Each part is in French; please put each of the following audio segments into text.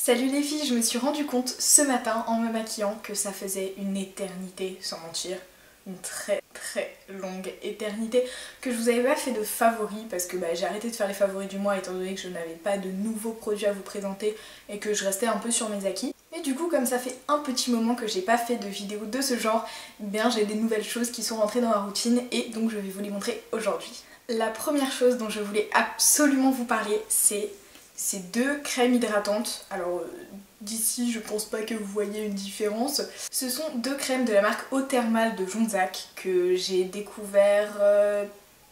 Salut les filles, je me suis rendu compte ce matin en me maquillant que ça faisait une éternité, sans mentir, une très longue éternité, que je vous avais pas fait de favoris parce que j'ai arrêté de faire les favoris du mois étant donné que je n'avais pas de nouveaux produits à vous présenter et que je restais un peu sur mes acquis. Et du coup, comme ça fait un petit moment que j'ai pas fait de vidéo de ce genre, j'ai des nouvelles choses qui sont rentrées dans ma routine et donc je vais vous les montrer aujourd'hui. La première chose dont je voulais absolument vous parler, c'est ces deux crèmes hydratantes. Alors d'ici je pense pas que vous voyez une différence. Ce sont deux crèmes de la marque Eau Thermale de Jonzac que j'ai découvert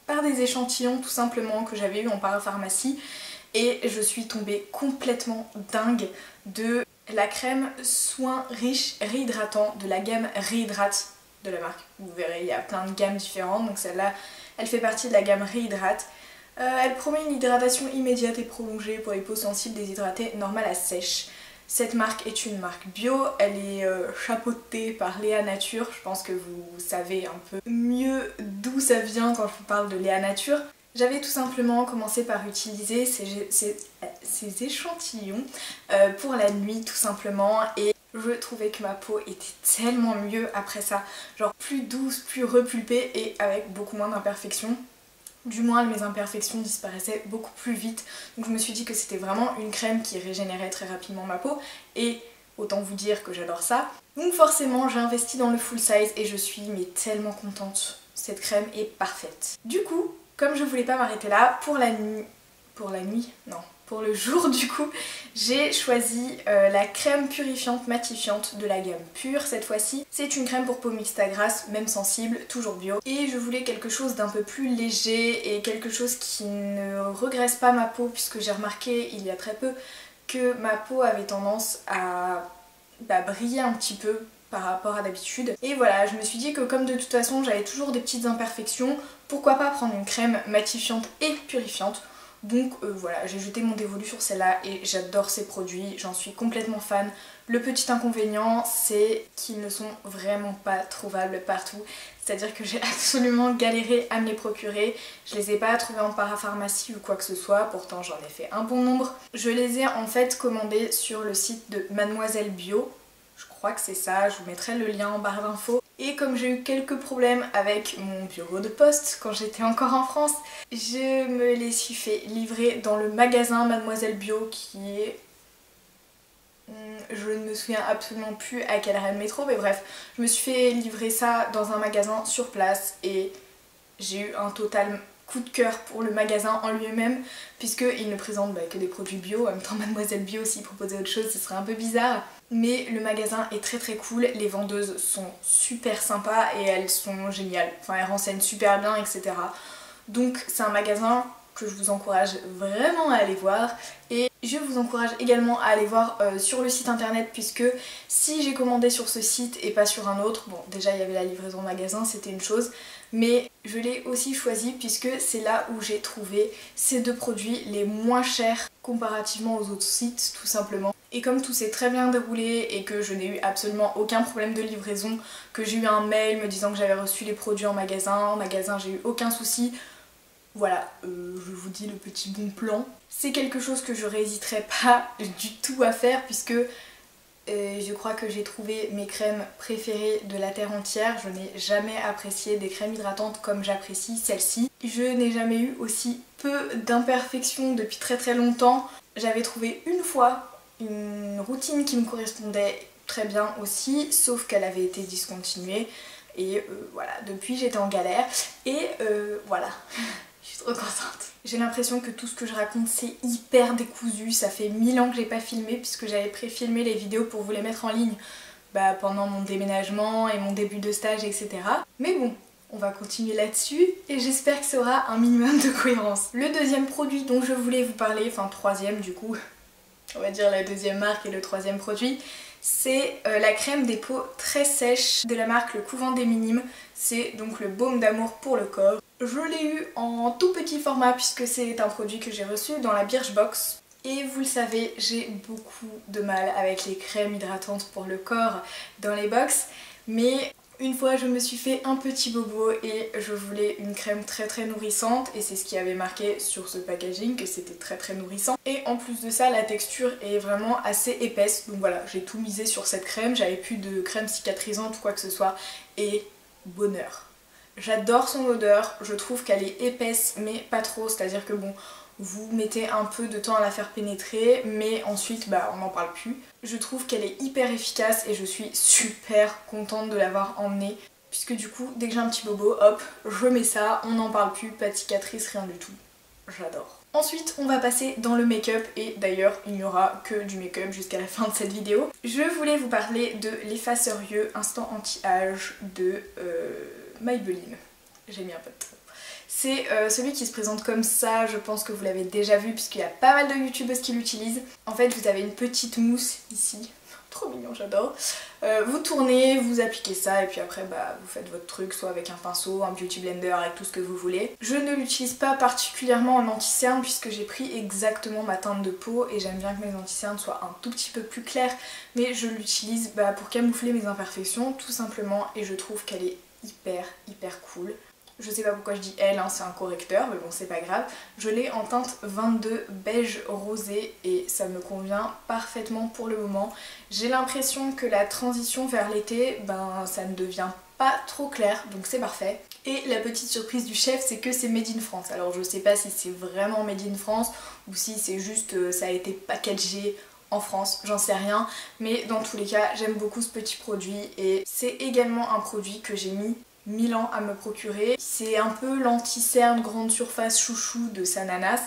par des échantillons tout simplement que j'avais eu en parapharmacie et je suis tombée complètement dingue de la crème Soin Riche Réhydratant de la gamme Réhydrate de la marque. Vous verrez, il y a plein de gammes différentes, donc celle-là elle fait partie de la gamme Réhydrate. Elle promet une hydratation immédiate et prolongée pour les peaux sensibles déshydratées normales à sèche. Cette marque est une marque bio, elle est chapeautée par Léa Nature. Je pense que vous savez un peu mieux d'où ça vient quand je vous parle de Léa Nature. J'avais tout simplement commencé par utiliser ces échantillons pour la nuit tout simplement et je trouvais que ma peau était tellement mieux après ça. Genre plus douce, plus repulpée et avec beaucoup moins d'imperfections. Du moins mes imperfections disparaissaient beaucoup plus vite, donc je me suis dit que c'était vraiment une crème qui régénérait très rapidement ma peau et autant vous dire que j'adore ça. Donc forcément j'ai investi dans le full size et je suis tellement contente, cette crème est parfaite. Du coup, comme je voulais pas m'arrêter là, pour le jour du coup, j'ai choisi la crème purifiante matifiante de la gamme Pure cette fois-ci. C'est une crème pour peau mixte à grasse, même sensible, toujours bio. Et je voulais quelque chose d'un peu plus léger et quelque chose qui ne regraisse pas ma peau puisque j'ai remarqué il y a très peu que ma peau avait tendance à briller un petit peu par rapport à d'habitude. Et voilà, je me suis dit que comme de toute façon j'avais toujours des petites imperfections, pourquoi pas prendre une crème matifiante et purifiante. Donc voilà, j'ai jeté mon dévolu sur celle-là et j'adore ces produits, j'en suis complètement fan. Le petit inconvénient, c'est qu'ils ne sont vraiment pas trouvables partout. C'est-à-dire que j'ai absolument galéré à me les procurer. Je les ai pas trouvés en parapharmacie ou quoi que ce soit, pourtant j'en ai fait un bon nombre. Je les ai en fait commandés sur le site de Mademoiselle Bio. Je crois que c'est ça, je vous mettrai le lien en barre d'infos. Et comme j'ai eu quelques problèmes avec mon bureau de poste quand j'étais encore en France, je me les suis fait livrer dans le magasin Mademoiselle Bio qui est... Je ne me souviens absolument plus à quelle arrêt de métro, mais bref, je me suis fait livrer ça dans un magasin sur place et j'ai eu un total coup de cœur pour le magasin en lui-même puisqu'il ne présente que des produits bio. En même temps Mademoiselle Bio s'il proposait autre chose ce serait un peu bizarre, mais le magasin est très cool, les vendeuses sont super sympas et elles sont géniales, enfin elles renseignent super bien etc. Donc c'est un magasin que je vous encourage vraiment à aller voir et je vous encourage également à aller voir sur le site internet puisque si j'ai commandé sur ce site et pas sur un autre, bon déjà il y avait la livraison magasin c'était une chose, mais je l'ai aussi choisi puisque c'est là où j'ai trouvé ces deux produits les moins chers comparativement aux autres sites tout simplement. Et comme tout s'est très bien déroulé et que je n'ai eu absolument aucun problème de livraison, que j'ai eu un mail me disant que j'avais reçu les produits en magasin j'ai eu aucun souci. Voilà, je vous dis le petit bon plan. C'est quelque chose que je n'hésiterai pas du tout à faire puisque je crois que j'ai trouvé mes crèmes préférées de la terre entière. Je n'ai jamais apprécié des crèmes hydratantes comme j'apprécie celle-ci. Je n'ai jamais eu aussi peu d'imperfections depuis très longtemps. J'avais trouvé une fois une routine qui me correspondait très bien aussi, sauf qu'elle avait été discontinuée. Et voilà, depuis j'étais en galère et voilà. Je suis trop contente. J'ai l'impression que tout ce que je raconte c'est hyper décousu, ça fait 1000 ans que j'ai pas filmé puisque j'avais pré-filmé les vidéos pour vous les mettre en ligne pendant mon déménagement et mon début de stage etc. Mais bon, on va continuer là-dessus et j'espère que ça aura un minimum de cohérence. Le deuxième produit dont je voulais vous parler, enfin troisième du coup, on va dire la deuxième marque et le troisième produit, c'est la crème des peaux très sèches de la marque Le Couvent des Minimes. C'est donc le baume d'amour pour le corps. Je l'ai eu en tout petit format puisque c'est un produit que j'ai reçu dans la Birchbox. Et vous le savez, j'ai beaucoup de mal avec les crèmes hydratantes pour le corps dans les box. Mais Une fois je me suis fait un petit bobo et je voulais une crème très nourrissante et c'est ce qui avait marqué sur ce packaging, que c'était très nourrissant. Et en plus de ça, la texture est vraiment assez épaisse, donc voilà, j'ai tout misé sur cette crème, j'avais plus de crème cicatrisante ou quoi que ce soit et bonheur. J'adore son odeur, je trouve qu'elle est épaisse mais pas trop, c'est-à-dire que bon, vous mettez un peu de temps à la faire pénétrer mais ensuite bah on n'en parle plus. Je trouve qu'elle est hyper efficace et je suis super contente de l'avoir emmenée puisque du coup dès que j'ai un petit bobo, hop, je mets ça, on n'en parle plus, pas de cicatrice, rien du tout. J'adore. Ensuite on va passer dans le make-up et d'ailleurs il n'y aura que du make-up jusqu'à la fin de cette vidéo. Je voulais vous parler de l'effaceur yeux instant anti-âge de Maybelline. J'ai mis un peu de temps. C'est celui qui se présente comme ça, je pense que vous l'avez déjà vu puisqu'il y a pas mal de youtubeuses qui l'utilisent. En fait vous avez une petite mousse ici, trop mignon, j'adore. Vous tournez, vous appliquez ça et puis après bah, vous faites votre truc soit avec un pinceau, un beauty blender, avec tout ce que vous voulez. Je ne l'utilise pas particulièrement en anti-cerne puisque j'ai pris exactement ma teinte de peau et j'aime bien que mes anti-cernes soient un tout petit peu plus claires, mais je l'utilise bah, pour camoufler mes imperfections tout simplement et je trouve qu'elle est hyper cool. Je sais pas pourquoi je dis elle, hein, c'est un correcteur, mais bon c'est pas grave. Je l'ai en teinte 22 beige rosé et ça me convient parfaitement pour le moment. J'ai l'impression que la transition vers l'été, ben ça ne devient pas trop clair, donc c'est parfait. Et la petite surprise du chef, c'est que c'est made in France. Alors je sais pas si c'est vraiment made in France ou si c'est juste ça a été packagé en France, j'en sais rien, mais dans tous les cas j'aime beaucoup ce petit produit et c'est également un produit que j'ai mis 1000 ans à me procurer. C'est un peu l'anti-cerne grande surface chouchou de Sananas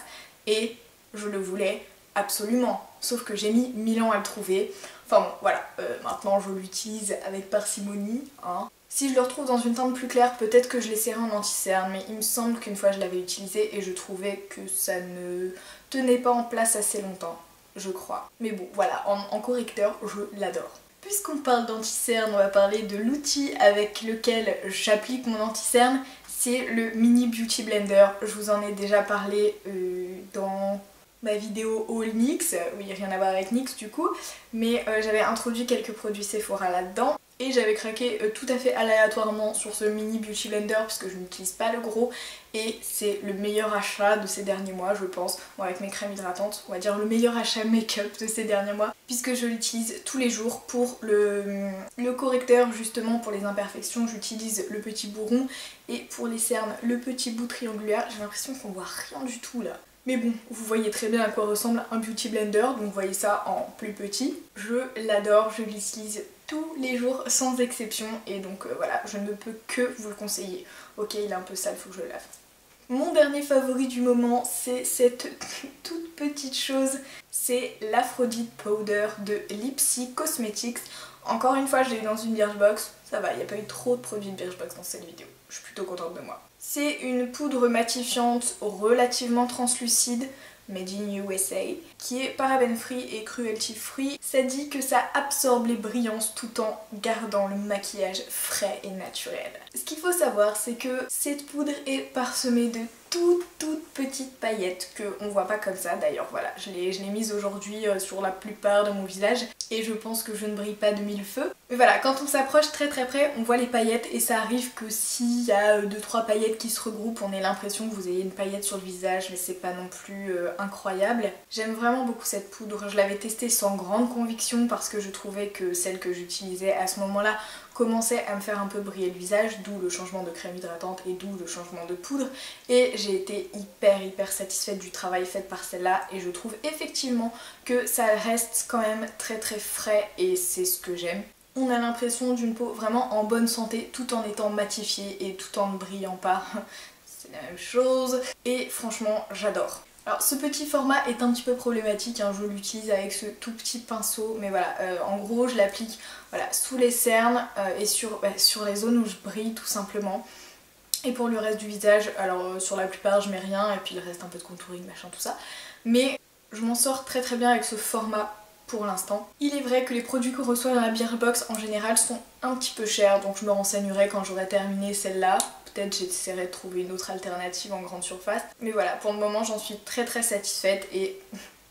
et je le voulais absolument, sauf que j'ai mis 1000 ans à le trouver. Enfin bon voilà, maintenant je l'utilise avec parcimonie, hein. Si je le retrouve dans une teinte plus claire, peut-être que je l'essaierai en anti-cerne, mais il me semble qu'une fois je l'avais utilisé et je trouvais que ça ne tenait pas en place assez longtemps, je crois. Mais bon voilà, en correcteur, je l'adore. Puisqu'on parle d'anti-cerne, on va parler de l'outil avec lequel j'applique mon anti-cerne, c'est le Mini Beauty Blender. Je vous en ai déjà parlé dans ma vidéo Haul NYX, oui rien à voir avec NYX du coup, mais j'avais introduit quelques produits Sephora là-dedans. Et j'avais craqué tout à fait aléatoirement sur ce mini beauty blender parce que je n'utilise pas le gros et c'est le meilleur achat de ces derniers mois je pense. Bon avec mes crèmes hydratantes, on va dire le meilleur achat make-up de ces derniers mois puisque je l'utilise tous les jours pour le correcteur justement pour les imperfections. J'utilise le petit bourron et pour les cernes le petit bout triangulaire. J'ai l'impression qu'on voit rien du tout là. Mais bon, vous voyez très bien à quoi ressemble un beauty blender, donc vous voyez ça en plus petit. Je l'adore, je l'utilise tous les jours sans exception et donc voilà, je ne peux que vous le conseiller. Ok, il est un peu sale, faut que je le lave. Mon dernier favori du moment, c'est cette toute petite chose, c'est l'Aphrodite Powder de Lipsy Cosmetics. Encore une fois, je l'ai eu dans une Birchbox, ça va, il n'y a pas eu trop de produits de Birchbox dans cette vidéo, je suis plutôt contente de moi. C'est une poudre matifiante relativement translucide, made in USA, qui est paraben free et cruelty free. Ça dit que ça absorbe les brillances tout en gardant le maquillage frais et naturel. Ce qu'il faut savoir, c'est que cette poudre est parsemée de toutes petites paillettes qu'on voit pas comme ça. D'ailleurs voilà, je l'ai mise aujourd'hui sur la plupart de mon visage et je pense que je ne brille pas de mille feux. Mais voilà, quand on s'approche très près, on voit les paillettes et ça arrive que s'il y a 2-3 paillettes qui se regroupent, on ait l'impression que vous ayez une paillette sur le visage, mais c'est pas non plus incroyable. J'aime vraiment beaucoup cette poudre, je l'avais testée sans grande conviction parce que je trouvais que celle que j'utilisais à ce moment-là commençait à me faire un peu briller le visage, d'où le changement de crème hydratante et d'où le changement de poudre. Et j'ai été hyper satisfaite du travail fait par celle-là et je trouve effectivement que ça reste quand même très frais et c'est ce que j'aime. On a l'impression d'une peau vraiment en bonne santé tout en étant matifiée et tout en ne brillant pas. C'est la même chose et franchement j'adore. Alors ce petit format est un petit peu problématique, hein, je l'utilise avec ce tout petit pinceau, mais voilà, en gros je l'applique voilà, sous les cernes et sur les zones où je brille tout simplement. Et pour le reste du visage, alors sur la plupart je mets rien et puis il reste un peu de contouring, machin tout ça. Mais je m'en sors très bien avec ce format pour l'instant. Il est vrai que les produits qu'on reçoit dans la Birchbox en général sont un petit peu chers, donc je me renseignerai quand j'aurai terminé celle-là. Peut-être j'essaierai de trouver une autre alternative en grande surface. Mais voilà, pour le moment j'en suis très satisfaite et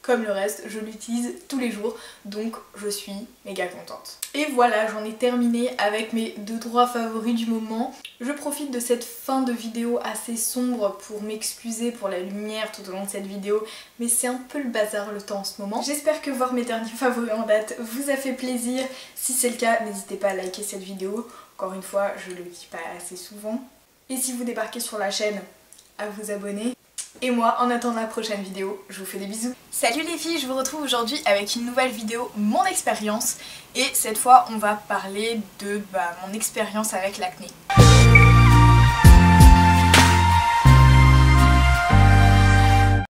comme le reste, je l'utilise tous les jours, donc je suis méga contente. Et voilà, j'en ai terminé avec mes 2-3 favoris du moment. Je profite de cette fin de vidéo assez sombre pour m'excuser pour la lumière tout au long de cette vidéo, mais c'est un peu le bazar le temps en ce moment. J'espère que voir mes derniers favoris en date vous a fait plaisir. Si c'est le cas, n'hésitez pas à liker cette vidéo. Encore une fois, je le dis pas assez souvent. Et si vous débarquez sur la chaîne, à vous abonner. Et moi, en attendant la prochaine vidéo, je vous fais des bisous. Salut les filles, je vous retrouve aujourd'hui avec une nouvelle vidéo, mon expérience. Et cette fois, on va parler de mon expérience avec l'acné.